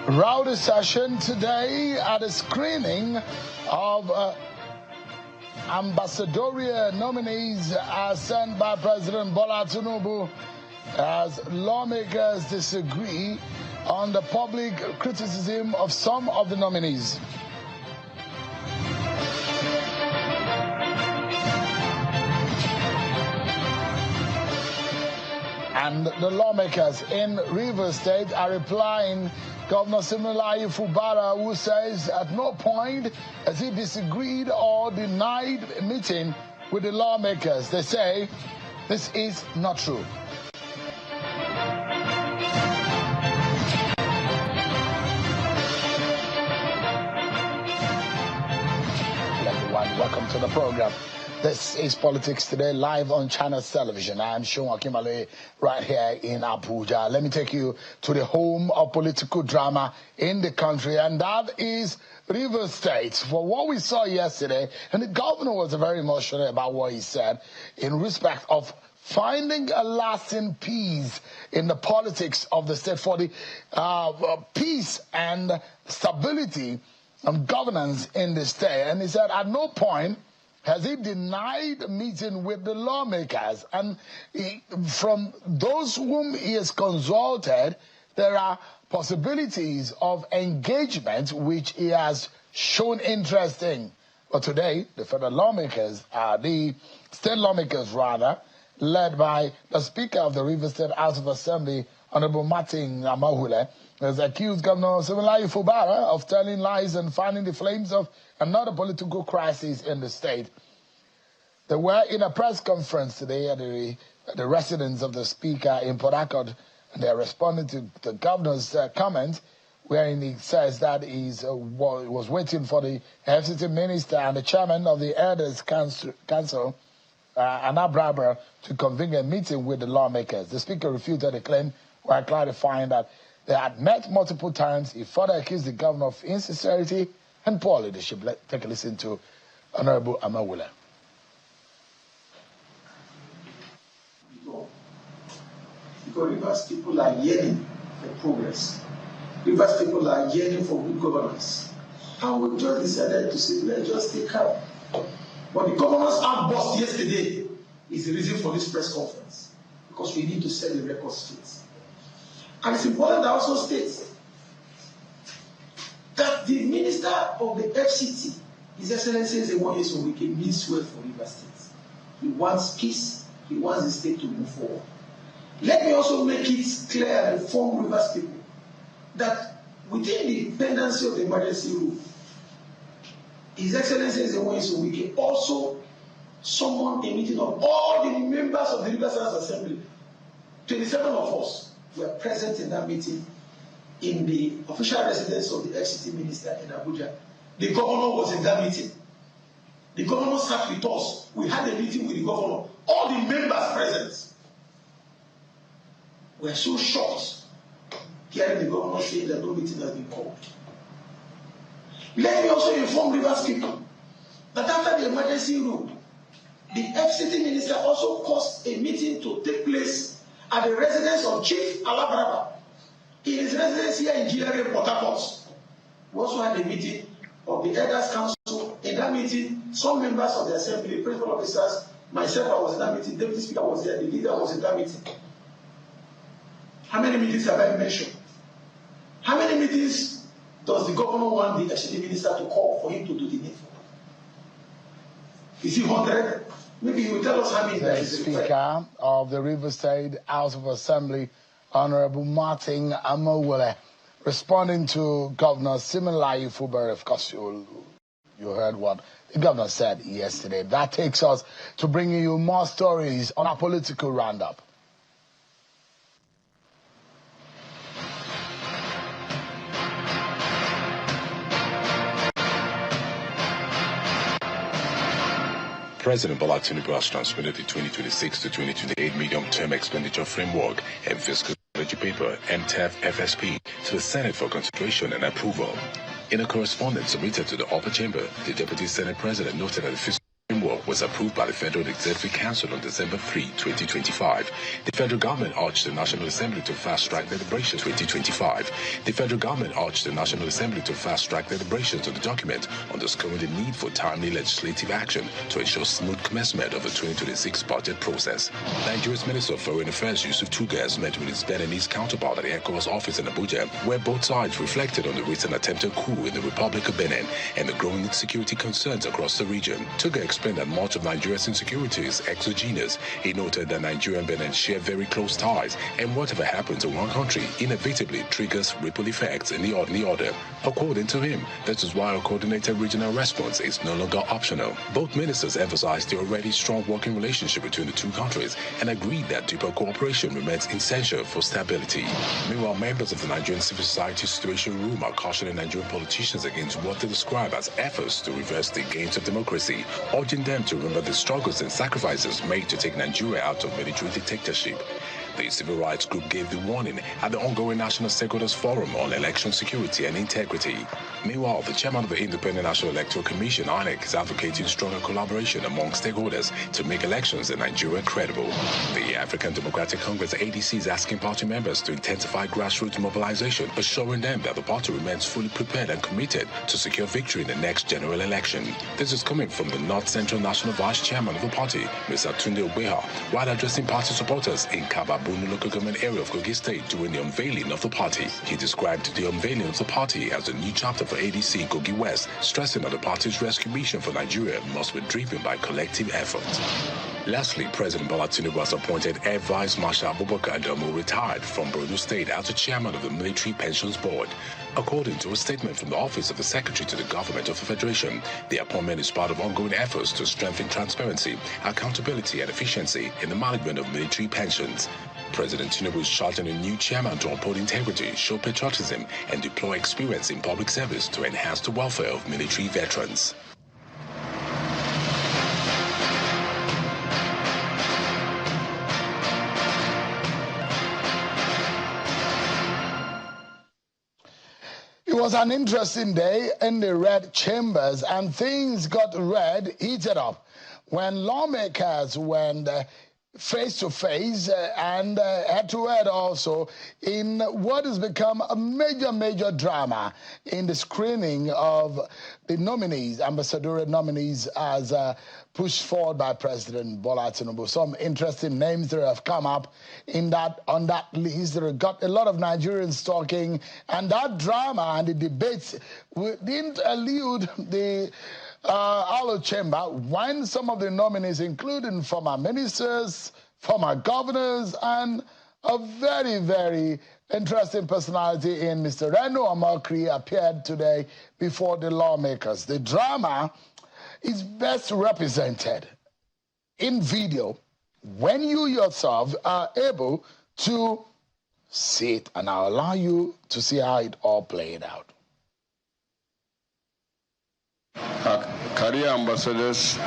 Rowdy session today at a screening of ambassadorial nominees as sent by President Bola Tinubu as lawmakers disagree on the public criticism of some of the nominees. And the lawmakers in Rivers State are replying. Governor Siminalayi Fubara, who says at no point has he disagreed or denied a meeting with the lawmakers. They say this is not true. Hello everyone, welcome to the program. This is Politics Today, live on China's television. I am Sean Akimale right here in Abuja. Let me take you to the home of political drama in the country, and that is Rivers State. For what we saw yesterday, and the governor was very emotional about what he said in respect of finding a lasting peace in the politics of the state, for the peace and stability and governance in the state. And he said at no point has he denied a meeting with the lawmakers. And from those whom he has consulted, there are possibilities of engagement which he has shown interest in. But today, the federal lawmakers, the state lawmakers rather, led by the Speaker of the Rivers State House of Assembly, Honorable Martin Amahule, has accused Governor Siminalayi Fubara of telling lies and fanning the flames of another political crisis in the state. They were in a press conference today at the residence of the Speaker in Port Harcourt, and they are responding to the governor's comment, wherein he says that he was waiting for the FCT minister and the chairman of the Elders Council, Anna Brabra, to convene a meeting with the lawmakers. The Speaker refuted the claim while clarifying that they had met multiple times. He further accused the governor of insincerity and poor leadership. Let's take a listen to Honorable Amawule. Because Rivers people are yearning for progress. Rivers people are yearning for good governance. And we just decided to say, let's just take calm. But the governor's outburst yesterday is the reason for this press conference. Because we need to set the record straight. And it's important that also states that the minister of the FCT, His Excellency Zewoye Sowike, means well for Rivers State. He wants peace. He wants the state to move forward. Let me also make it clear and inform Rivers people that within the pendency of the emergency rule, His Excellency Zewoye Sowike also summoned a meeting of all the members of the Rivers State Assembly. 27 of us were present in that meeting in the official residence of the FCT minister in Abuja. The governor was in that meeting. The governor sat with us. We had a meeting with the governor. All the members present were so shocked hearing the governor say that no meeting has been called. Let me also inform Rivers people that after the emergency rule, the FCT minister also caused a meeting to take place at the residence of Chief Alabraba in his residence here in GRA Port Harcourt. We also had a meeting of the Elders Council. In that meeting, some members of the Assembly, principal officers, myself, I was in that meeting, Deputy Speaker was there, the leader was in that meeting. How many meetings have I mentioned? How many meetings does the governor want the FCT minister to call for him to do the needful? Is he 100? Maybe he will tell us how many. The Speaker of the Rivers State House of Assembly, Honorable Martin Amawule, responding to Governor Siminalayi Fubara. Of course, you heard what the governor said yesterday. That takes us to bringing you more stories on our political roundup. President Bola Tinubu has transmitted the 2026 to 2028 medium-term expenditure framework and fiscal strategy paper (MTEF FSP) to the Senate for consideration and approval. In a correspondence submitted to the upper chamber, the Deputy Senate President noted that the fiscal framework law was approved by the Federal Executive Council on December 3, 2025. The federal government urged the National Assembly to fast-track deliberations 2025. The federal government urged the National Assembly to fast-track deliberations of the document, underscoring the need for timely legislative action to ensure smooth commencement of the 2026 budget process. Nigeria's Minister of Foreign Affairs Yusuf Tugas met with his Beninese counterpart at the ECOWAS office in Abuja, where both sides reflected on the recent attempted coup in the Republic of Benin and the growing insecurity concerns across the region. Tuga explained that much of Nigeria's insecurity is exogenous. He noted that Nigeria and Benin share very close ties, and whatever happens in one country inevitably triggers ripple effects in the other. According to him, this is why a coordinated regional response is no longer optional. Both ministers emphasized the already strong working relationship between the two countries and agreed that deeper cooperation remains essential for stability. Meanwhile, members of the Nigerian civil society situation room are cautioning Nigerian politicians against what they describe as efforts to reverse the gains of democracy, urging them to remember the struggles and sacrifices made to take Nigeria out of military dictatorship. The civil rights group gave the warning at the ongoing National Stakeholders Forum on Election Security and Integrity. Meanwhile, the chairman of the Independent National Electoral Commission, INEC, is advocating stronger collaboration among stakeholders to make elections in Nigeria credible. The African Democratic Congress, ADC, is asking party members to intensify grassroots mobilization, assuring them that the party remains fully prepared and committed to secure victory in the next general election. This is coming from the North Central National Vice Chairman of the party, Mr. Tunde Ogbeha, while addressing party supporters in Kababu local government area of Kogi State during the unveiling of the party. He described the unveiling of the party as a new chapter for ADC Kogi West, stressing that the party's rescue mission for Nigeria must be driven by collective effort. Lastly, President Bola Tinubu has appointed Air Vice Marshal Abubakar Adamu, retired from Borno State, as the chairman of the Military Pensions Board. According to a statement from the Office of the Secretary to the Government of the Federation, the appointment is part of ongoing efforts to strengthen transparency, accountability, and efficiency in the management of military pensions. President Tinubu is charging a new chairman to uphold integrity, show patriotism, and deploy experience in public service to enhance the welfare of military veterans. It was an interesting day in the red chambers, and things got heated up when lawmakers went face-to-face and head-to-head also in what has become a major drama in the screening of the nominees, ambassadorial nominees, as pushed forward by President Bola Tinubu. Some interesting names that have come up on that list that have got a lot of Nigerians talking, and that drama and the debates didn't elude the Alo Chamber when some of the nominees, including former ministers, former governors, and a very interesting personality in Mr. Reno Amakri, appeared today before the lawmakers. The drama is best represented in video when you yourself are able to see it, and I'll allow you to see how it all played out. Career ambassadors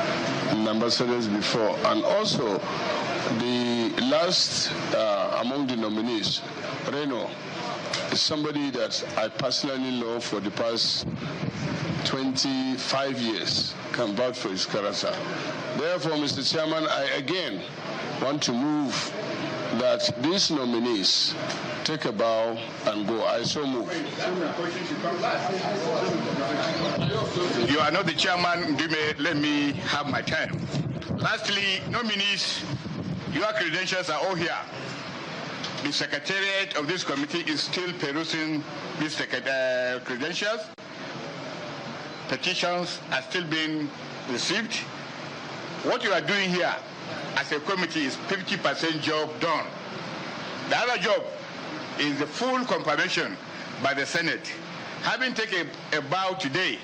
and ambassadors before, and also the last among the nominees, Reno, is somebody that I personally know for the past 25 years, can vouch for his character. Therefore, Mr. Chairman, I again want to move that these nominees take a bow and go. I so move. You are not the chairman. Let me have my time. Lastly, nominees, your credentials are all here. The secretariat of this committee is still perusing these credentials. Petitions are still being received. What you are doing here as a committee is 50% job done. The other job is the full confirmation by the Senate. Having taken a bow today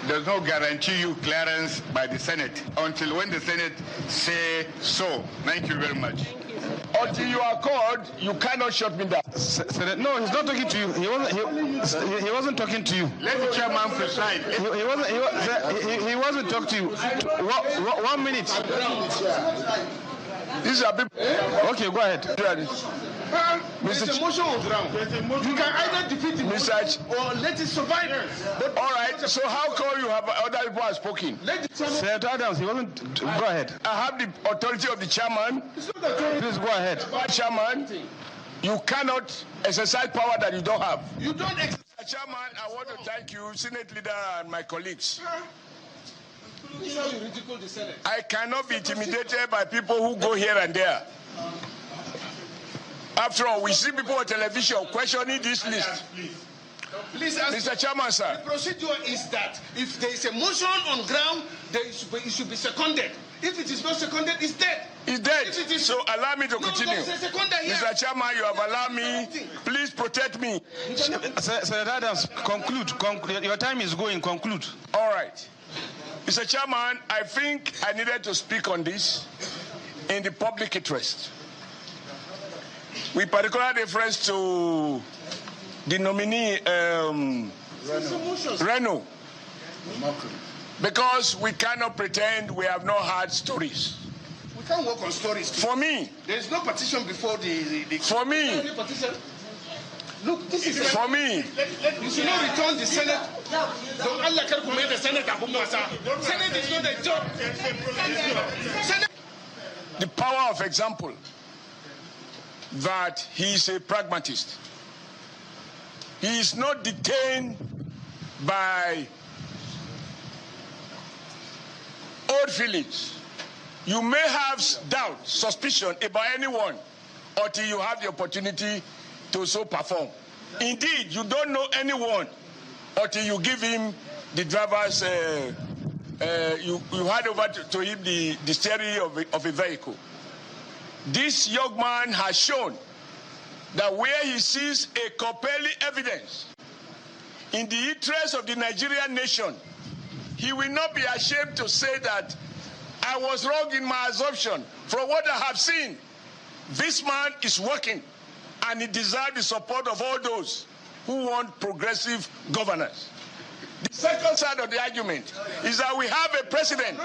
does not guarantee you clearance by the Senate until when the Senate say so. Thank you very much. Until you are called, you cannot shut me down. Senate, no, he's not talking to you. He wasn't talking to you. Let the chairman preside. He wasn't talking to you. 1 minute. These are people. Okay, go ahead. There's a motion on ground. You can either defeat the motion or let it survive. But all right, so how come you have other people have spoken? Senator Adams, he wasn't. Go ahead. I have the authority of the chairman. Please go ahead. Chairman, you cannot exercise power that you don't have. You don't exercise. Chairman, I want to thank you, Senate Leader, and my colleagues. I cannot be intimidated by people who go here and there. After all, we see people on television questioning this list. Please, Mr. Chairman, sir. The procedure is that if there is a motion on ground, it should be seconded. If it is not seconded, it's dead. It's dead. So allow me to continue. Mr. Chairman, you have allowed me. Please protect me. Senator Adams, conclude. Your time is going. Conclude. All right. Mr. Chairman, I think I needed to speak on this in the public interest. With particular reference to the nominee, Reno. Because we cannot pretend we have not heard stories. We can't work on stories. For me. There is no petition before the for me. Look, this is for me. You should not return the Senate. Don't Allah calculate the Senate. Senate is not a job. The power of example that he is a pragmatist. He is not detained by old feelings. You may have doubt, suspicion about anyone until you have the opportunity to so perform. Indeed, you don't know anyone until you give him the driver's, you hand over to him the steering of a vehicle. This young man has shown that where he sees a compelling evidence in the interest of the Nigerian nation, he will not be ashamed to say that I was wrong in my assumption. From what I have seen, this man is working and he deserves the support of all those who want progressive governance. The second side of the argument is that we have a president.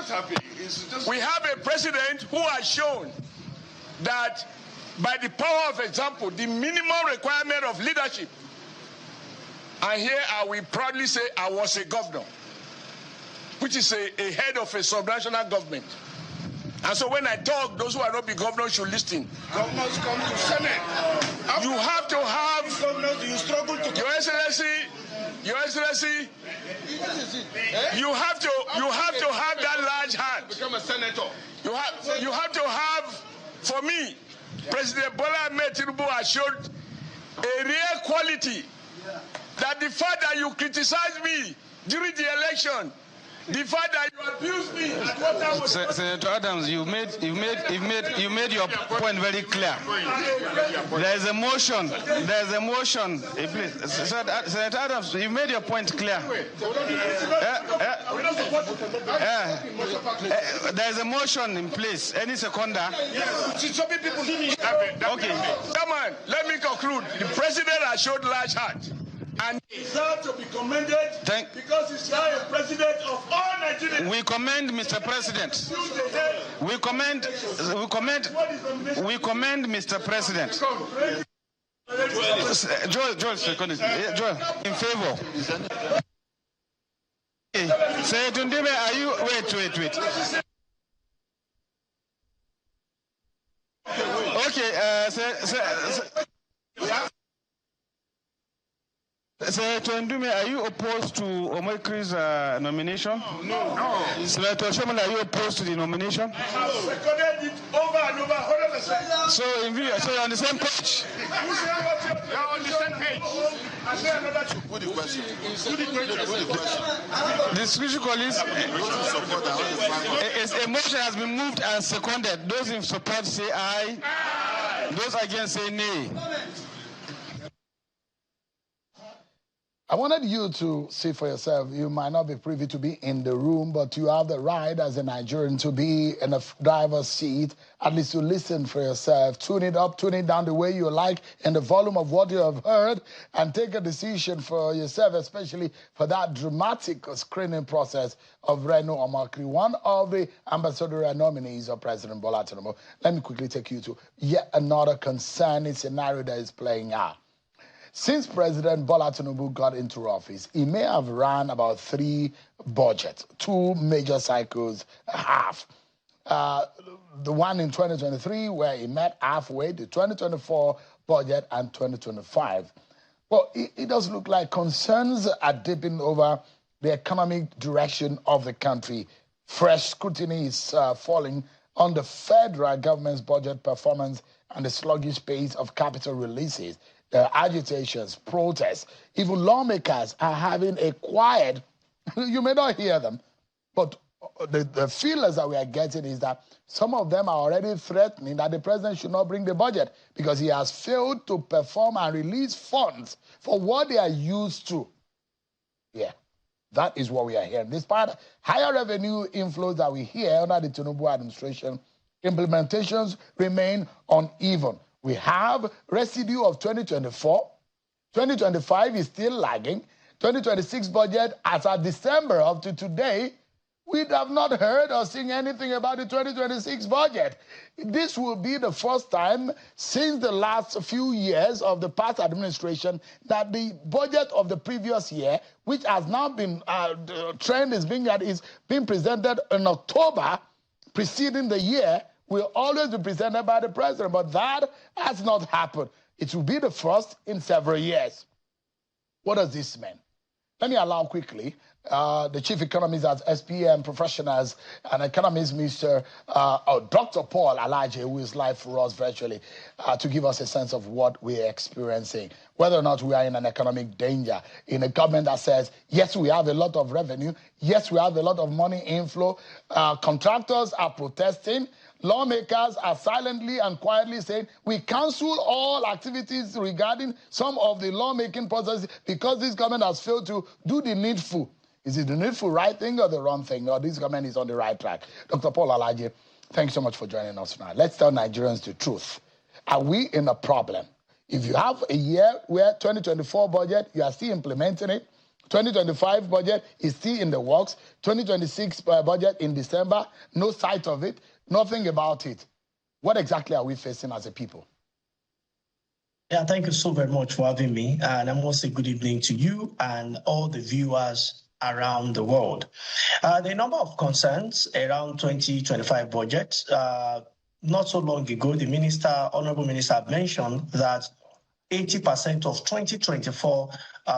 We have a president who has shown that by the power of example, the minimum requirement of leadership, and here I will proudly say I was a governor, which is a head of a subnational government. And so when I talk, those who are not be governors should listen. Governors come to Senate. You have to have governors. You struggle to. Your Excellency, you have to have that large heart. Become a senator. You have to have, for me, President Bola Ahmed Tinubu has shown a real quality that the fact that you criticize me during the election, the fact that you abused me at what time was Senator Adams, you made your point very clear. There is a motion. Please, Senator Adams, you made your point clear. There is a motion in place. Any seconder? Okay. Come on, let me conclude. The president has showed large heart. And deserves to be commended because he's now a president of all Nigerians. We commend Mr. President. We commend Mr. President. Joel, second. Joel, in favor. Senator Ndebe, are you? Wait. Okay. Senator Ndume, are you opposed to Omekri's nomination? No. Senator Shomon, are you opposed to the nomination? I have seconded it over and over 100%. So you're on the same page? You're on the same page. I say another thing. Put the question. The Secretary colleagues, a motion has been moved and seconded. Those in support say aye. Those against say nay. I wanted you to see for yourself. You might not be privy to be in the room, but you have the right as a Nigerian to be in a driver's seat, at least to listen for yourself. Tune it up, tune it down the way you like in the volume of what you have heard, and take a decision for yourself, especially for that dramatic screening process of Reno Omakri, one of the ambassadorial nominees of President Bola Tinubu. Let me quickly take you to yet another concerning scenario that is playing out. Since President Bola Tinubu got into office, he may have ran about 3 budgets, 2 major cycles, half. The one in 2023, where he met halfway, the 2024 budget, and 2025. Well, it does look like concerns are dipping over the economic direction of the country. Fresh scrutiny is falling on the federal government's budget performance and the sluggish pace of capital releases. Agitations, protests, even lawmakers are having a quiet, you may not hear them, but the feelers that we are getting is that some of them are already threatening that the president should not bring the budget because he has failed to perform and release funds for what they are used to. Yeah, that is what we are hearing. Despite higher revenue inflows that we hear under the Tinubu administration, implementations remain uneven. We have residue of 2024. 2025 is still lagging. 2026 budget, as of December up to today, we have not heard or seen anything about the 2026 budget. This will be the first time since the last few years of the past administration that the budget of the previous year, which has now been, the trend is being presented in October preceding the year, will always be presented by the president, but that has not happened. It will be the first in several years. What does this mean? Let me allow quickly the chief economist at SPM Professionals and economist, Dr. Paul Alaje, who is live for us virtually, to give us a sense of what we're experiencing, whether or not we are in an economic danger, in a government that says, yes, we have a lot of revenue, yes, we have a lot of money inflow, contractors are protesting, lawmakers are silently and quietly saying, we cancel all activities regarding some of the lawmaking processes because this government has failed to do the needful. Is it the needful right thing or the wrong thing? Or this government is on the right track? Dr. Paul Alaje, thanks so much for joining us tonight. Let's tell Nigerians the truth. Are we in a problem? If you have a year where 2024 budget, you are still implementing it, 2025 budget is still in the works, 2026 budget in December, no sight of it, nothing about it. What exactly are we facing as a people? Yeah, thank you so very much for having me. And I want to say good evening to you and all the viewers around the world. The number of concerns around 2025 budget, not so long ago, the Honorable Minister mentioned that 80% of 2024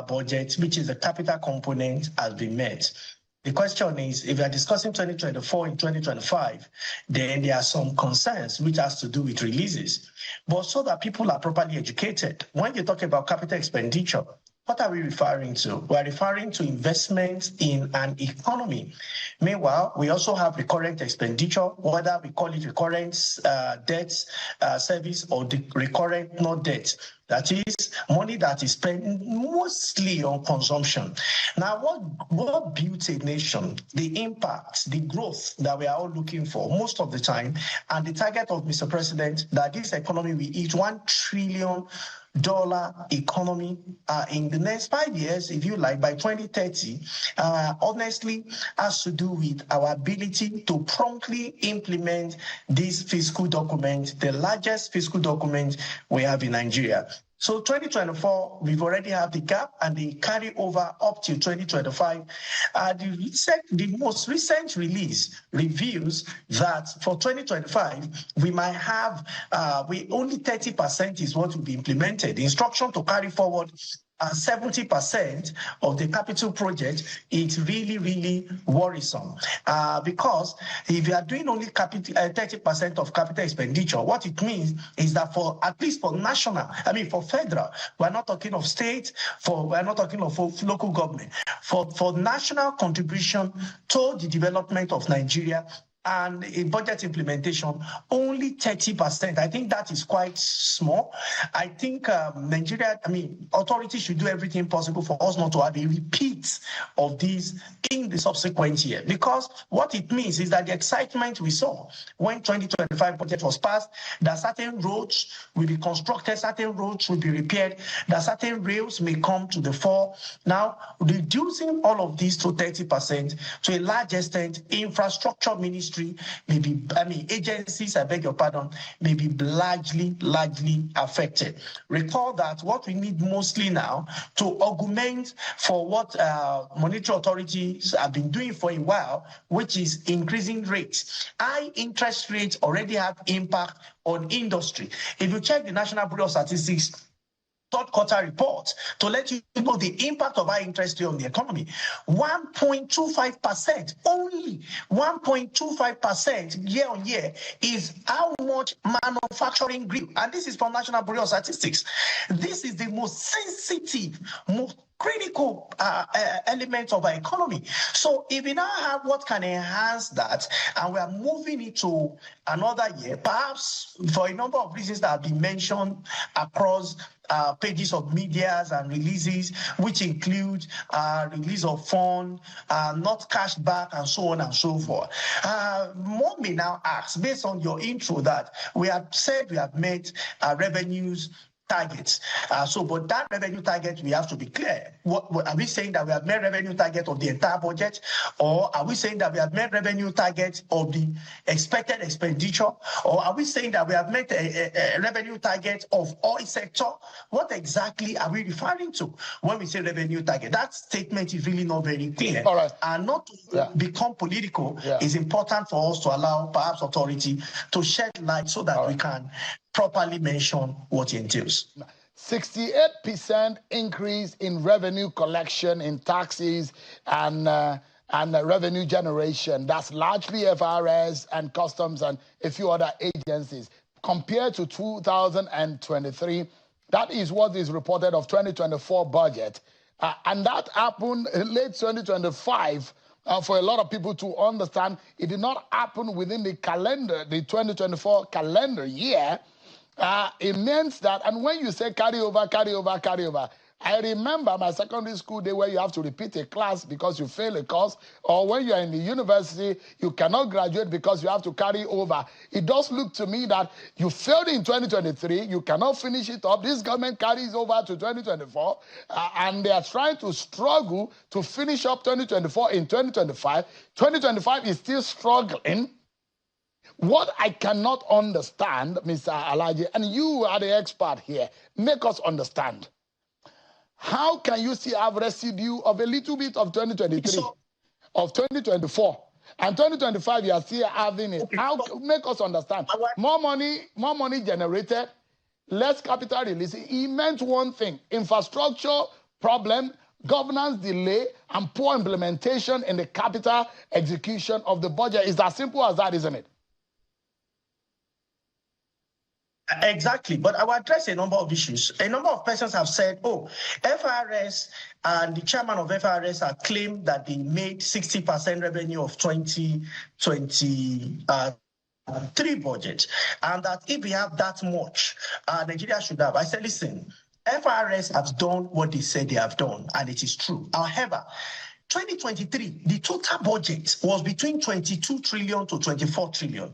budget, which is the capital component, has been met. The question is, if we are discussing 2024 and 2025, then there are some concerns which has to do with releases. But so that people are properly educated, when you talk about capital expenditure, what are we referring to? We are referring to investments in an economy. Meanwhile, we also have recurrent expenditure, whether we call it recurrent debt service or the recurrent not debt. That is money that is spent mostly on consumption. Now, what builds a nation, the impact, the growth that we are all looking for most of the time, and the target of Mr. President, that this economy will hit $1 trillion economy in the next 5 years, if you like, by 2030, honestly, has to do with our ability to promptly implement this fiscal document, the largest fiscal document we have in Nigeria. So 2024, we've already have the gap and the carryover up to 2025. The most recent release reveals that for 2025, we might have, only 30% is what will be implemented. The instruction to carry forward 70% of the capital project, it's really, really worrisome because if you are doing only 30% of capital expenditure, what it means is that for at least for for federal, we're not talking of state, we're not talking of local government, for national contribution to the development of Nigeria, and in budget implementation, only 30%. I think that is quite small. I think Nigeria, authorities should do everything possible for us not to have a repeat of this in the subsequent year, because what it means is that the excitement we saw when 2025 budget was passed, that certain roads will be constructed, certain roads will be repaired, that certain rails may come to the fore. Now, reducing all of these to 30%, to a large extent, infrastructure ministry, agencies, I beg your pardon, may be largely affected. Recall that what we need mostly now to augment for what monetary authorities have been doing for a while, which is increasing rates. High interest rates already have impact on industry. If you check the National Bureau of Statistics third quarter report to let you know the impact of high interest rate on the economy, 1.25%, only 1.25% year on year is how much manufacturing grew. And this is from National Bureau of Statistics. This is the most sensitive, most critical element of our economy. So if we now have what can enhance that, and we are moving it to another year, perhaps for a number of reasons that have been mentioned across pages of medias and releases, which include release of fund, not cash back, and so on and so forth. One may now ask, based on your intro, that we have said we have met revenues targets. But that revenue target, we have to be clear. What are we saying, that we have met revenue target of the entire budget, or are we saying that we have met revenue target of the expected expenditure, or are we saying that we have met a revenue target of oil sector? What exactly are we referring to when we say revenue target? That statement is really not very clear. All right. And not to become political, is important for us to allow perhaps authority to shed light so that we can properly mention what it entails. 68% increase in revenue collection, in taxes and revenue generation. That's largely FRS and customs and a few other agencies. Compared to 2023, that is what is reported of 2024 budget. And that happened in late 2025. For a lot of people to understand, it did not happen within the calendar, the 2024 calendar year. It means that, and when you say carry over, I remember my secondary school day where you have to repeat a class because you fail a course, or when you're in the university, you cannot graduate because you have to carry over. It does look to me that you failed in 2023, you cannot finish it up. This government carries over to 2024, and they are trying to struggle to finish up 2024 in 2025. 2025 is still struggling. What I cannot understand, Mr. Alaji, and you are the expert here, make us understand. How can you still have residue of a little bit of 2023, of 2024, and 2025 you are still having it? How, make us understand. More money generated, less capital release. He meant one thing: infrastructure problem, governance delay, and poor implementation in the capital execution of the budget. It's as simple as that, isn't it? Exactly, but I will address a number of issues. A number of persons have said, FRS and the chairman of FRS have claimed that they made 60% revenue of 2023 budget, and that if we have that much, Nigeria should have. I said, listen, FRS has done what they said they have done, and it is true. However, 2023, the total budget was between 22 trillion to 24 trillion.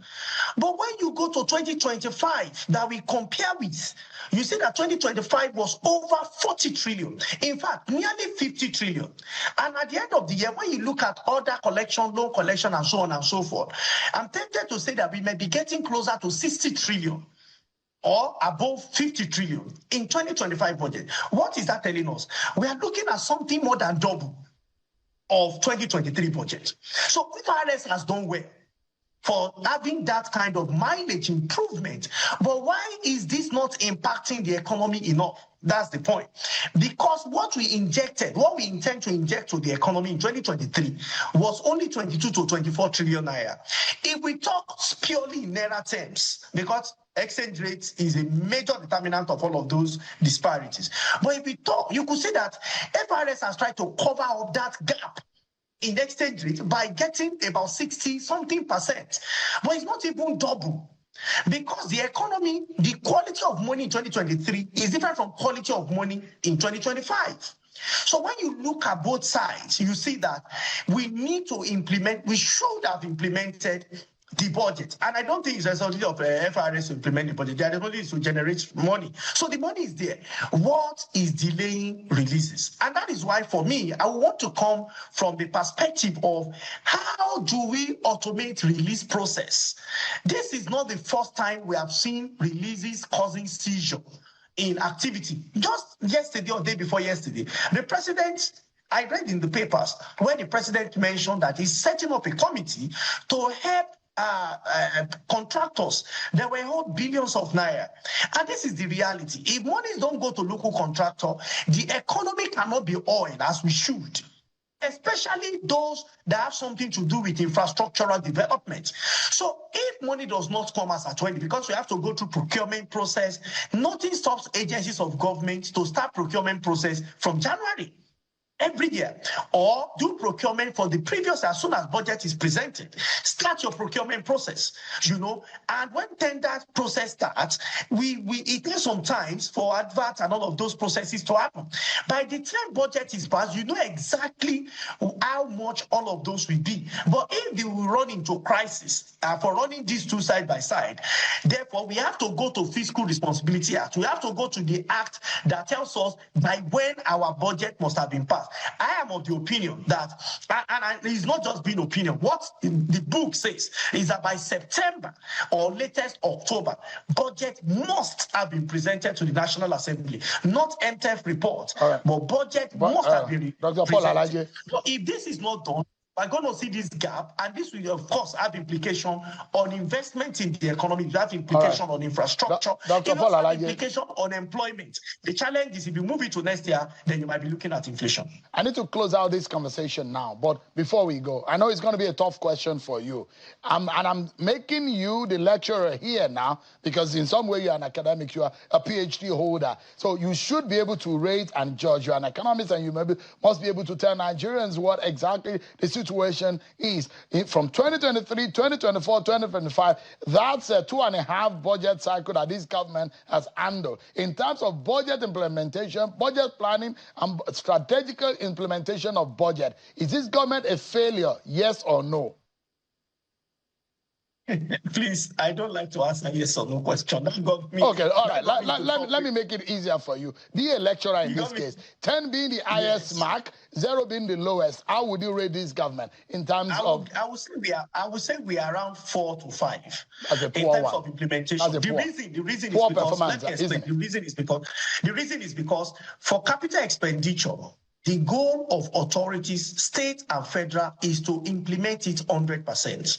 But when you go to 2025, that we compare with, you see that 2025 was over 40 trillion. In fact, nearly 50 trillion. And at the end of the year, when you look at order collection, loan collection, and so on and so forth, I'm tempted to say that we may be getting closer to 60 trillion. Or above 50 trillion in 2025 budget. What is that telling us? We are looking at something more than double of 2023 budget. So FRS has done well for having that kind of mileage improvement. But why is this not impacting the economy enough? That's the point. Because what we intend to inject to the economy in 2023 was only 22 to 24 trillion naira. If we talk purely in naira terms, because exchange rate is a major determinant of all of those disparities. But if we talk, you could say that FRS has tried to cover up that gap in exchange rate by getting about 60-something%. But it's not even double. Because the economy, the quality of money in 2023 is different from quality of money in 2025. So when you look at both sides, you see that we need to implement, we should have implemented the budget. And I don't think it's a responsibility of FRS to implement the budget. Their responsibility is to generate money. So the money is there. What is delaying releases? And that is why, for me, I want to come from the perspective of how do we automate release process? This is not the first time we have seen releases causing seizure in activity. Just yesterday or day before yesterday, the president, I read in the papers where the president mentioned that he's setting up a committee to help contractors that were owed billions of naira. And this is the reality. If monies don't go to local contractor, the economy cannot be oiled as we should, especially those that have something to do with infrastructural development. So if money does not come as at 20, because we have to go through procurement process, nothing stops agencies of government to start procurement process from January every year, or do procurement for the previous as soon as budget is presented. Start your procurement process, and when tender process starts, it takes some time for advert and all of those processes to happen. By the time budget is passed, you know exactly how much all of those will be. But if they will run into crisis for running these two side by side, therefore we have to go to Fiscal Responsibility Act. We have to go to the act that tells us by when our budget must have been passed. I am of the opinion that, and it's not just being opinion, what the book says is that by September or latest October, budget must have been presented to the National Assembly. Not MTF report, but budget must have been presented. But if this is not done, we're going to see this gap, and this will, of course, have implication on investment in the economy. It will have implication on infrastructure. It will have implication on employment. The challenge is if you move it to next year, then you might be looking at inflation. I need to close out this conversation now, but before we go, I know it's going to be a tough question for you. And I'm making you the lecturer here now, because in some way you're an academic, you are a PhD holder. So you should be able to rate and judge. You're an economist, and you must be able to tell Nigerians what exactly the situation is. From 2023, 2024, 2025, that's a 2.5 budget cycle that this government has handled. In terms of budget implementation, budget planning, and strategical implementation of budget, is this government a failure, yes or no? Please, I don't like to answer yes or no question. That got me. Okay, all right. Let me make it easier for you. Be a lecturer in this case. 10 being the highest mark, 0 being the lowest. How would you rate this government in terms of? I would say we are around 4 to 5. That's a poor in terms of implementation. The reason is because, let me explain. The reason is because for capital expenditure, the goal of authorities, state and federal, is to implement it 100%.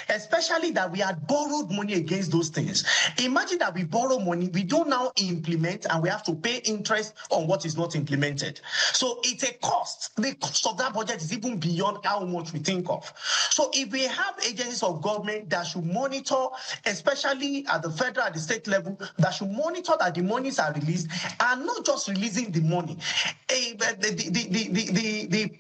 Especially that we had borrowed money against those things. Imagine that we borrow money, we don't now implement, and we have to pay interest on what is not implemented. So it's a cost. The cost of that budget is even beyond how much we think of. So if we have agencies of government that should monitor, especially at the federal, at the state level, that should monitor that the monies are released, and not just releasing the money. The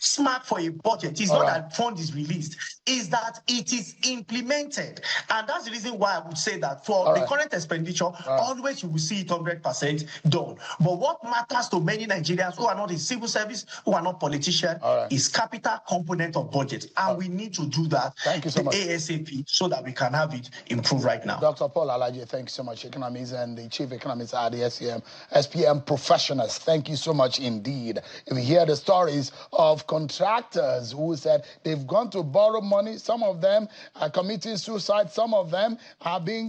smart for a budget is not that fund is released, is that it is implemented. And that's the reason why I would say that for the current expenditure, always you will see it 100% done. But what matters to many Nigerians who are not in civil service, who are not politicians, is capital component of budget. And we need to do that ASAP so that we can have it improve right now. Dr. Paul Alaje, thank you so much. Economist and the chief economist at the SPM professionals. Thank you so much indeed. If you hear the stories of contractors who said they've gone to borrow money, some of them are committing suicide, some of them are being,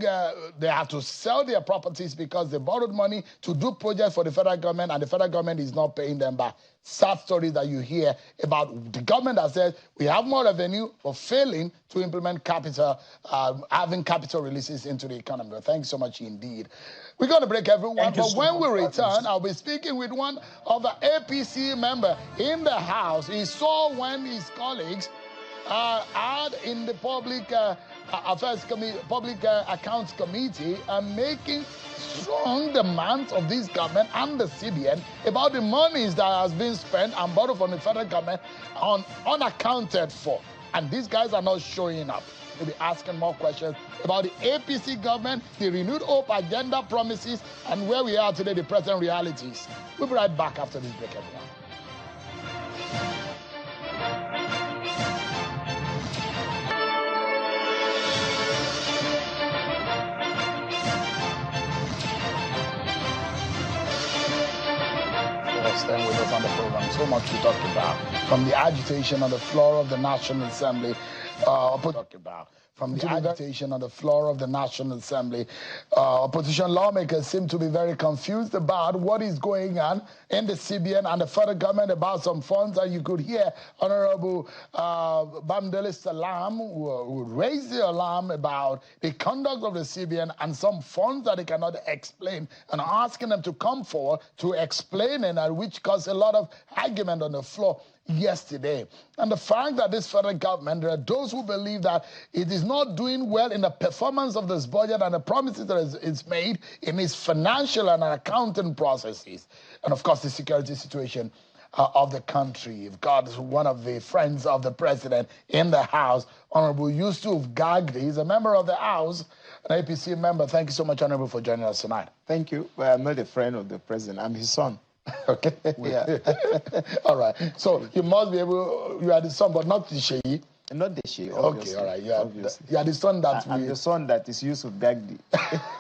they have to sell their properties because they borrowed money to do projects for the federal government, and the federal government is not paying them back. Sad stories that you hear about the government that says we have more revenue for failing to implement capital, having capital releases into the economy. But thank you so much indeed. We're going to break everyone, but when we return, I'll be speaking with one of the APC member in the House. He saw when his colleagues had in the public Affairs Public Accounts Committee are making strong demands of this government and the CBN about the monies that has been spent and borrowed from the federal government on unaccounted for. And these guys are not showing up. We'll be asking more questions about the APC government, the renewed hope agenda promises, and where we are today, the present realities. We'll be right back after this break, everyone. Staying with us on the program. So much to talk about. From the agitation on the floor of the National Assembly, opposition lawmakers seem to be very confused about what is going on in the CBN and the federal government about some funds. And you could hear Honorable Bamdele Salam who raised the alarm about the conduct of the CBN and some funds that they cannot explain, and asking them to come forward to explain it, which caused a lot of argument on the floor yesterday. And the fact that this federal government, there are those who believe that it is not doing well in the performance of this budget and the promises that it's made in its financial and accounting processes. And of course, the security situation of the country. You've got one of the friends of the president in the House, Honorable Yusuf Gagdi. He's a member of the House, an APC member. Thank you so much, Honorable, for joining us tonight. Thank you. Well, I'm not a friend of the president. I'm his son. Okay. Yeah. All right. So you must be able, you are the son, but not the Sheyi. Not the Sheyi. Okay, all right. You are the son that I'm the son that is Yusuf Gagdi.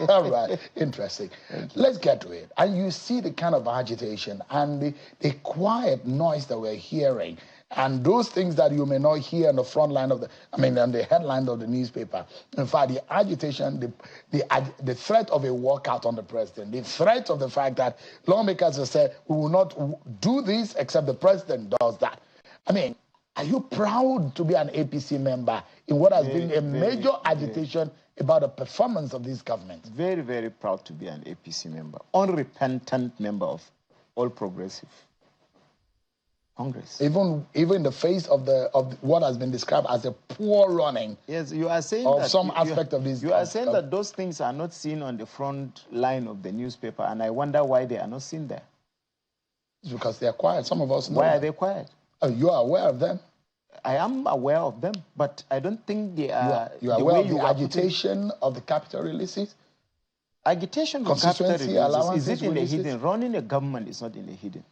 All right. Interesting. Let's get to it. And you see the kind of agitation and the quiet noise that we're hearing, and those things that you may not hear on the front line of the, on the headline of the newspaper. In fact, the agitation, the threat of a walkout on the president, the threat of the fact that lawmakers have said, we will not do this except the president does that. Are you proud to be an APC member in what has been a major agitation about the performance of this government? Very, very proud to be an APC member, unrepentant member of All Progressive Congress. Even in the face of what has been described as a poor running. Yes, you are saying of that some aspect of this. You are saying that those things are not seen on the front line of the newspaper, and I wonder why they are not seen there. It's because they are quiet. Some of us know. Why are they quiet? Oh, you are aware of them. I am aware of them, but I don't think they are. You are aware of the agitation of the capital releases? Agitation of capital releases, is it in the hidden? Running a government is not in the hidden.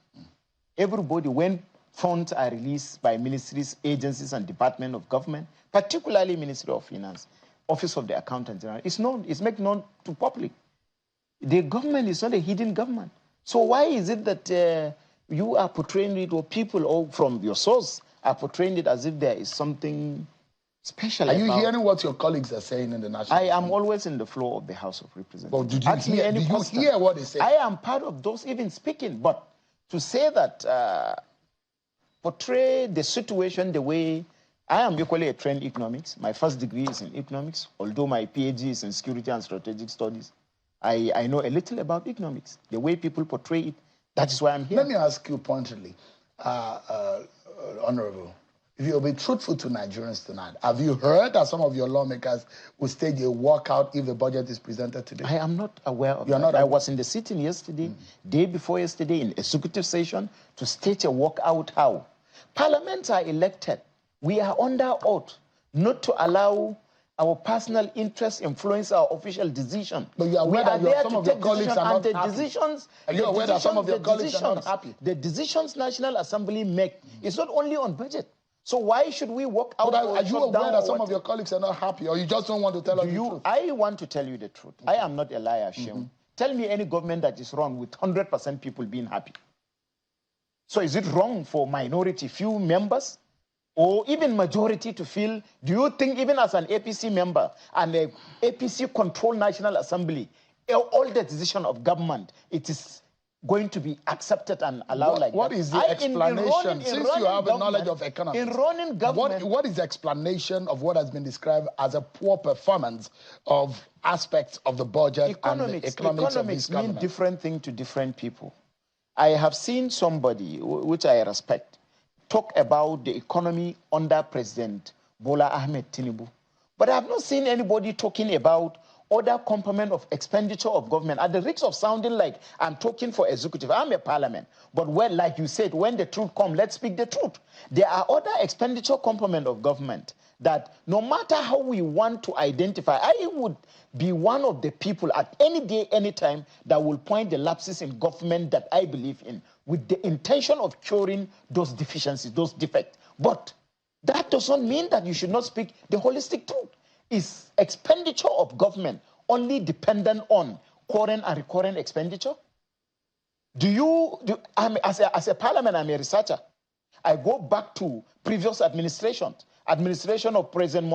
Everybody, when funds are released by ministries, agencies, and department of government, particularly Ministry of Finance, Office of the Accountant General, it's known, it's made known to public. The government is not a hidden government. So why is it that you are portraying it, or people or from your source are portraying it as if there is something special? Are you hearing what your colleagues are saying in the National Assembly? I am always in the flow of the House of Representatives. Well, did you hear what they say? I am part of those even speaking, but to say that, portray the situation the way, I am equally a trained economics. My first degree is in economics, although my PhD is in security and strategic studies. I know a little about economics. The way people portray it, that is why I'm here. Let me ask you pointedly, Honorable, if you'll be truthful to Nigerians tonight, have you heard that some of your lawmakers will stage a walkout if the budget is presented today? I am not aware of that. I was in the sitting yesterday, day before yesterday, in executive session, to stage a walkout. How? Parliaments are elected. We are under oath not to allow our personal interests influence our official decision. But you are aware that some of your colleagues are not happy. Are you aware that some of your colleagues are not happy? The decisions National Assembly make is not only on budget. So why should we walk out? Are you aware that some of your colleagues are not happy, or you just don't want to tell us the truth? I want to tell you the truth. I am not a liar, Sheung. Tell me any government that is wrong with 100% people being happy. So is it wrong for minority, few members, or even majority to feel? Do you think even as an APC member and a APC-controlled National Assembly, all the decision of government, it is going to be accepted and allowed like that? What is the explanation? Since you have a knowledge of economics, in running government, what is the explanation of what has been described as a poor performance of aspects of the budget and the economics of this government? Mean different things to different people. I have seen somebody, which I respect, talk about the economy under President Bola Ahmed Tinubu. But I have not seen anybody talking about other component of expenditure of government. At the risk of sounding like I'm talking for executive, I'm a parliament. But when, like you said, when the truth comes, let's speak the truth. There are other expenditure component of government that no matter how we want to identify, I would be one of the people at any day, any time that will point the lapses in government that I believe in with the intention of curing those deficiencies, those defects. But that doesn't mean that you should not speak the holistic truth. Is expenditure of government only dependent on current and recurrent expenditure? As a parliament, I'm a researcher. I go back to previous administrations. Administration of President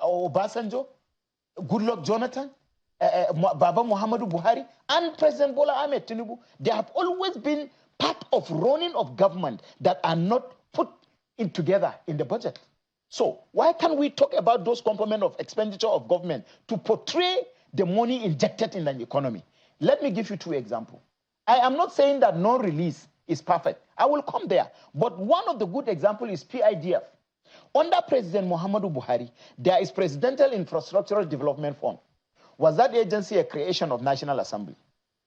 Obasanjo, Goodluck Jonathan, Baba Muhammadu Buhari, and President Bola Ahmed Tinubu. They have always been part of running of government that are not put in together in the budget. So why can't we talk about those components of expenditure of government to portray the money injected in an economy? Let me give you 2 examples. I am not saying that non-release is perfect. I will come there. But one of the good examples is PIDF. Under President Muhammadu Buhari, there is Presidential Infrastructural Development Fund. Was that agency a creation of National Assembly?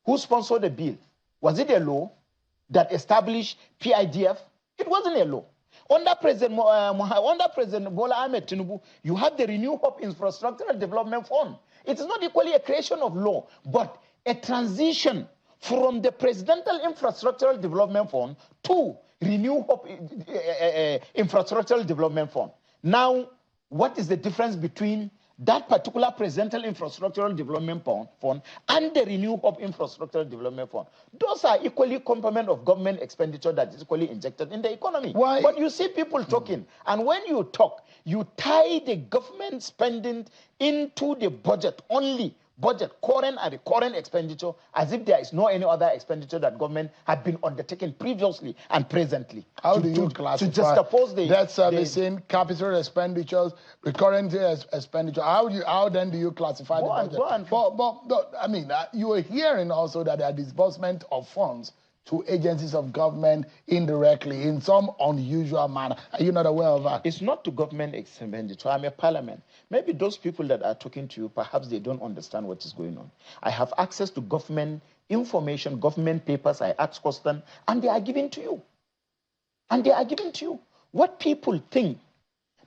Who sponsored the bill? Was it a law that established PIDF? It wasn't a law. Under President Bola Ahmed Tinubu, you have the Renew Hope Infrastructural Development Fund. It is not equally a creation of law, but a transition from the Presidential Infrastructural Development Fund to Renew Hope Infrastructural Development Fund. Now, what is the difference between that particular Presidential Infrastructural Development Fund and the Renew Hope Infrastructural Development Fund? Those are equally component of government expenditure that is equally injected in the economy. Why? But you see people talking, and when you talk, you tie the government spending into the budget only. Budget, current and recurrent expenditure, as if there is no any other expenditure that government had been undertaken previously and presently. How do you classify to juxtapose the debt servicing, capital expenditures, recurrent expenditure? How then do you classify the budget? But I mean, you are hearing also that there are disbursement of funds to agencies of government indirectly in some unusual manner. Are you not aware of that? It's not to government expenditure. I'm a parliament. Maybe those people that are talking to you, perhaps they don't understand what is going on. I have access to government information, government papers. I ask questions, and they are given to you. And they are given to you. What people think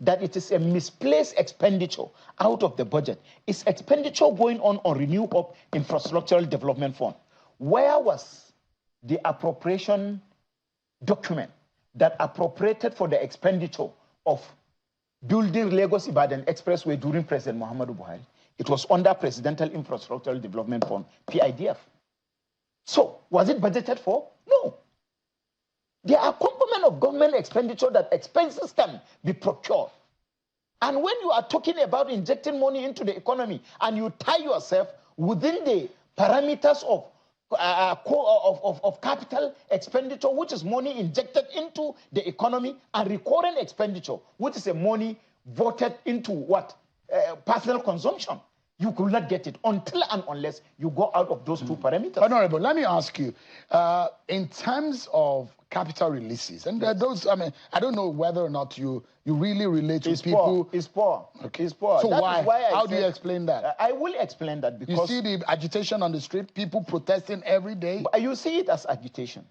that it is a misplaced expenditure out of the budget is expenditure going on Renew Hope Infrastructural Development Fund. Where was the appropriation document that appropriated for the expenditure of building Lagos-Ibadan Expressway during President Muhammadu Buhari? It was under Presidential Infrastructural Development Fund, PIDF. So, was it budgeted for? No. There are components of government expenditure that expenses can be procured. And when you are talking about injecting money into the economy and you tie yourself within the parameters of capital expenditure, which is money injected into the economy, and recurrent expenditure, which is a money voted into what? Personal consumption. You could not get it until and unless you go out of those 2 parameters. Honorable, let me ask you, in terms of capital releases, and those, I mean, I don't know whether or not you really relate to people. It's poor. Okay. It's poor. So how do you explain that? I will explain that because you see the agitation on the street, people protesting every day. You see it as agitation.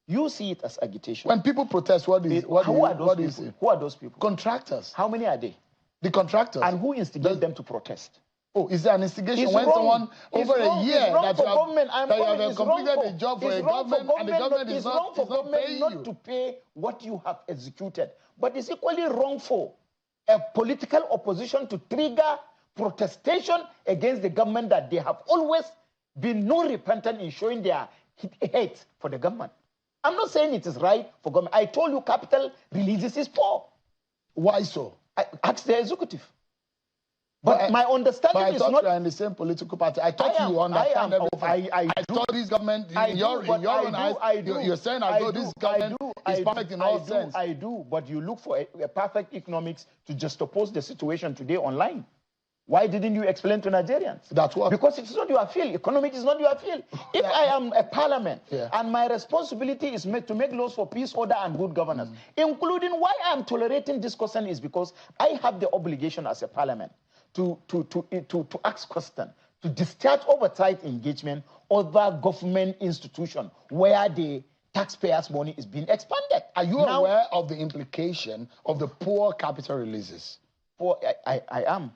You see it as agitation. When people protest, what is it? Who are those people? Contractors. How many are they? The contractors. And who instigates them to protest? Oh, is there an instigation when someone over a year that you have completed a job for a government and the government is not paying you? Not to pay what you have executed. But it's equally wrong for a political opposition to trigger protestation against the government that they have always been non-repentant in showing their hate for the government. I'm not saying it is right for government. I told you capital releases is poor. Why so? Ask the executive. But my understanding is not... I thought you are in the same political party. I thought you understand everything. I thought this government, in your own eyes, you're saying as though this government is perfect in all sense. I do, but you look for a perfect economics to juxtapose the situation today online. Why didn't you explain to Nigerians? That's what? Because it's not your field. Economic is not your field. If I am a parliament and my responsibility is to make laws for peace, order, and good governance, including why I'm tolerating this question is because I have the obligation as a parliament to ask questions, to discharge oversight engagement over government institution where the taxpayers' money is being expanded. Are you aware of the implication of the poor capital releases? I am.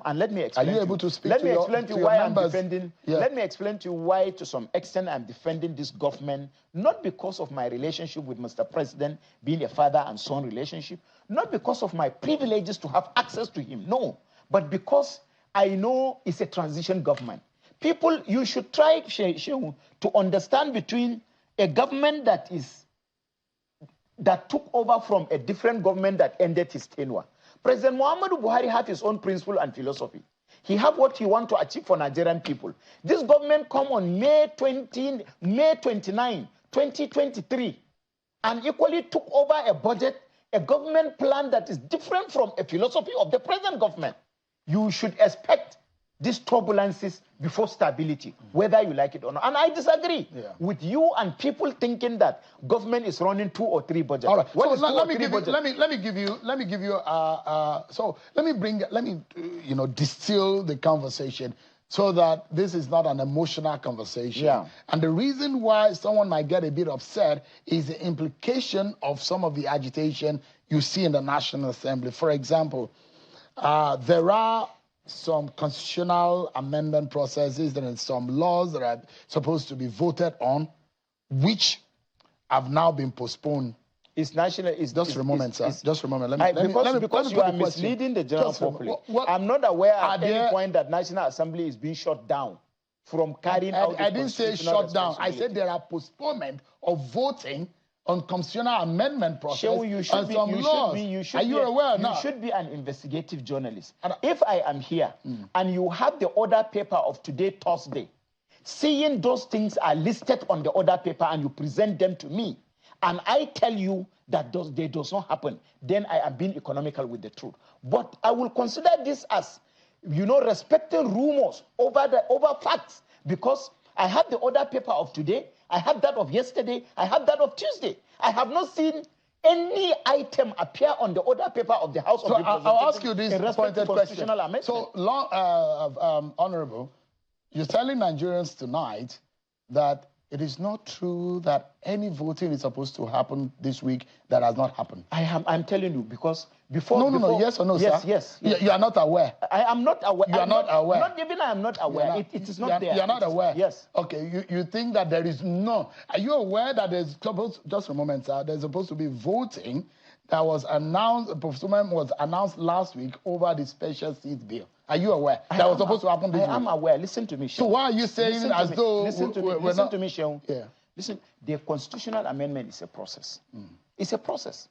And let me explain. Are you able to speak Let to me your, explain to you your why members? I'm defending. Let me explain to you why, to some extent, I'm defending this government, not because of my relationship with Mr. President, being a father and son relationship, not because of my privileges to have access to him, no, but because I know it's a transition government. People, you should try to understand between a government that took over from a different government that ended his tenure. President Muhammadu Buhari has his own principle and philosophy. He has what he wants to achieve for Nigerian people. This government come on May 29, 2023, and equally took over a budget, a government plan that is different from a philosophy of the present government. You should expect these turbulences before stability, whether you like it or not. And I disagree with you and people thinking that government is running 2 or 3 budgets. All right. What is let me give you distill the conversation so that this is not an emotional conversation. Yeah. And the reason why someone might get a bit upset is the implication of some of the agitation you see in the National Assembly. For example, there are some constitutional amendment processes, there are some laws that are supposed to be voted on, which have now been postponed. It's national. Just a moment, sir. Just a moment. Because you are misleading the general public. I'm not aware at any point that National Assembly is being shut down from carrying out. I didn't say shut down. I said there are postponement of voting on constitutional amendment process. Are you aware now? You should be an investigative journalist. If I am here and you have the order paper of today, Thursday, seeing those things are listed on the order paper and you present them to me, and I tell you that they does not happen, then I am being economical with the truth. But I will consider this as, respecting rumors over facts, because I have the order paper of today, I have that of yesterday, I have that of Tuesday. I have not seen any item appear on the order paper of the House of Representatives. I'll ask you this pointed question. Amendment. So, Honorable, you're telling Nigerians tonight that it is not true that any voting is supposed to happen this week that has not happened. I'm telling you, because before... No, yes or no, yes, sir? Yes. You are not aware. I am not aware. You are not aware. Not even I am not aware. It is not there. You are not aware? Yes. Okay, you think that there is no... Are you aware that there's supposed... Just a moment, sir. There's supposed to be voting that was announced... The postponement was announced last week over the special seat bill. Are you aware? That was supposed to happen this week. I am aware. Listen to me, Sean. So why are you saying as though... Listen to me, Sean. Yeah. Listen, the constitutional amendment is a process. It's a process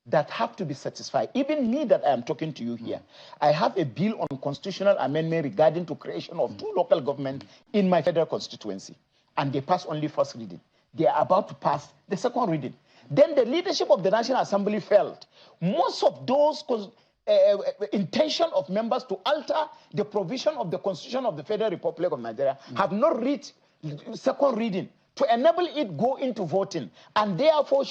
that have to be satisfied. Even me that I am talking to you here, I have a bill on constitutional amendment regarding to creation of 2 local governments in my federal constituency. And they pass only first reading. They are about to pass the second reading. Then the leadership of the National Assembly felt most of those intention of members to alter the provision of the Constitution of the Federal Republic of Nigeria have not reached second reading to enable it go into voting, and therefore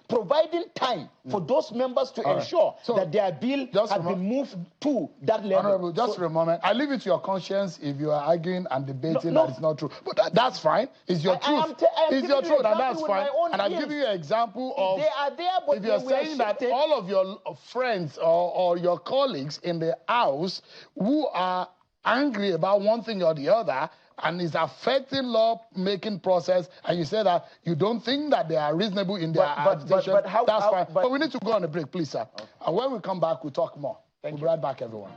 providing time for those members to ensure that their bill has been moved to that level. Honorable, just for a moment, I leave it to your conscience if you are arguing and debating that it's not true. But that's fine. It's your truth. It's your truth, and that's fine. And I'm giving you an example of... They are there, but if you're saying that all of your friends or your colleagues in the House who are angry about one thing or the other, and is affecting law-making process, and you say that you don't think that they are reasonable in their agitation, that's fine. But we need to go on a break, please, sir. Okay. And when we come back, we'll talk more. We'll be right back, everyone.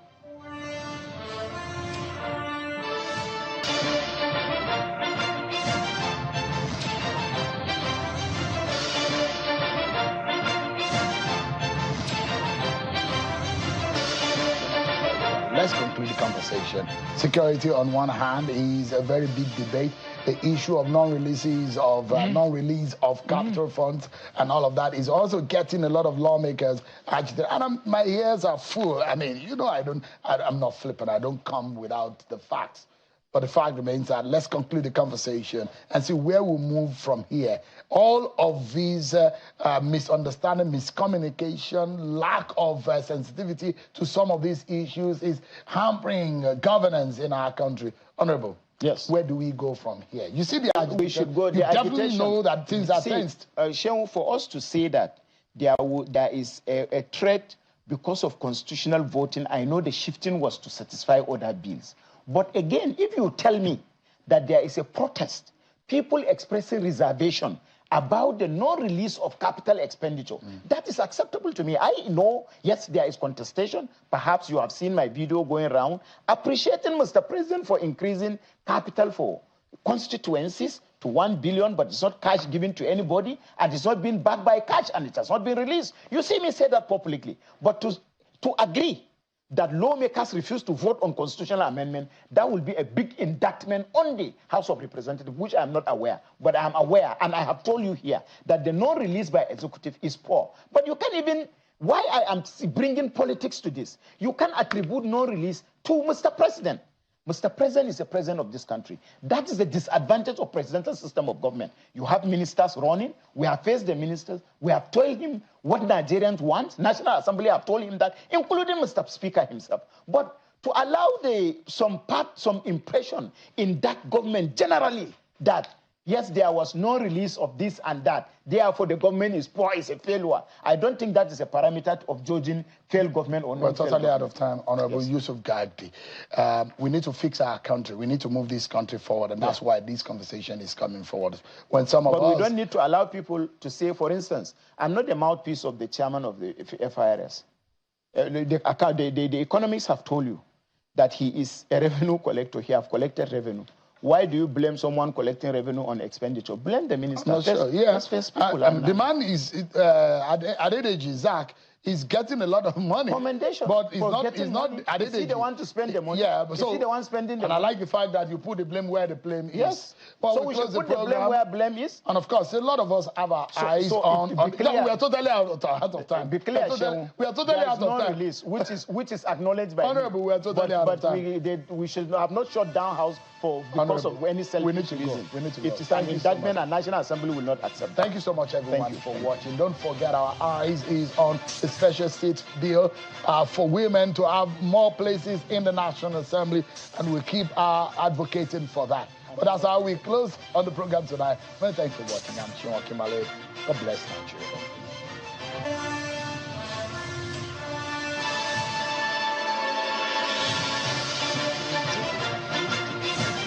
Let's conclude the conversation. Security on one hand is a very big debate. the issue of non-release of capital funds and all of that is also getting a lot of lawmakers agitated. And my ears are full. I mean, you know, I'm not flippant. I don't come without the facts. But the fact remains that let's conclude the conversation and see where we'll move from here. All of these misunderstanding, miscommunication, lack of sensitivity to some of these issues is hampering governance in our country. Honorable, yes. Where do we go from here? You see the agitation. We should go. You definitely know that things are tensed. For us to say that there is a threat because of constitutional voting, I know the shifting was to satisfy other bills. But again, if you tell me that there is a protest, people expressing reservation about the no-release of capital expenditure, that is acceptable to me. I know, yes, there is contestation. Perhaps you have seen my video going around, appreciating Mr. President for increasing capital for constituencies to 1 billion, but it's not cash given to anybody, and it's not been backed by cash, and it has not been released. You see me say that publicly. But to agree that lawmakers refuse to vote on constitutional amendment, that will be a big indictment on the House of Representatives, which I'm not aware. But I'm aware, and I have told you here, that the non-release by executive is poor. But you can't even, why I am bringing politics to this, you can attribute non-release to Mr. President. Mr. President is the president of this country. That is the disadvantage of presidential system of government. You have ministers running. We have faced the ministers. We have told him what Nigerians want. National Assembly have told him that, including Mr. Speaker himself. But to allow some impression in that government generally that, yes, there was no release of this and that, therefore the government is poor, is a failure. I don't think that is a parameter of judging failed government or not. We're totally out of time, Honorable Yusuf Gagdi. We need to fix our country. We need to move this country forward, and that's why this conversation is coming forward. When some of us... But we don't need to allow people to say, for instance, I'm not the mouthpiece of the chairman of the FIRS. The economists have told you that he is a revenue collector. He has collected revenue. Why do you blame someone collecting revenue on expenditure? Blame the minister. I'm not sure. Yes. The man is, Adedeji, Zach, is getting a lot of money. Commendation. But it's not Adedeji. Is he the one to spend the money? Yeah. But is he the one spending the money? And I like the fact that you put the blame where the blame is. Yes. Well, so we should put the blame where blame is. And of course, a lot of us have our eyes on... we are totally out of time. Be clear, we are totally out of time. Release, which is acknowledged by Honorable, we are totally out of time. But we should have not shut down House because of any selfish reason. We need to go. It is an indictment, and National Assembly will not accept that. Thank you so much, everyone, for watching. Don't forget, our eyes is on the special state bill for women to have more places in the National Assembly, and we'll keep advocating for that. But that's how we close on the program tonight. Well, thanks for watching. I'm Sean Kimale. God bless Nigeria.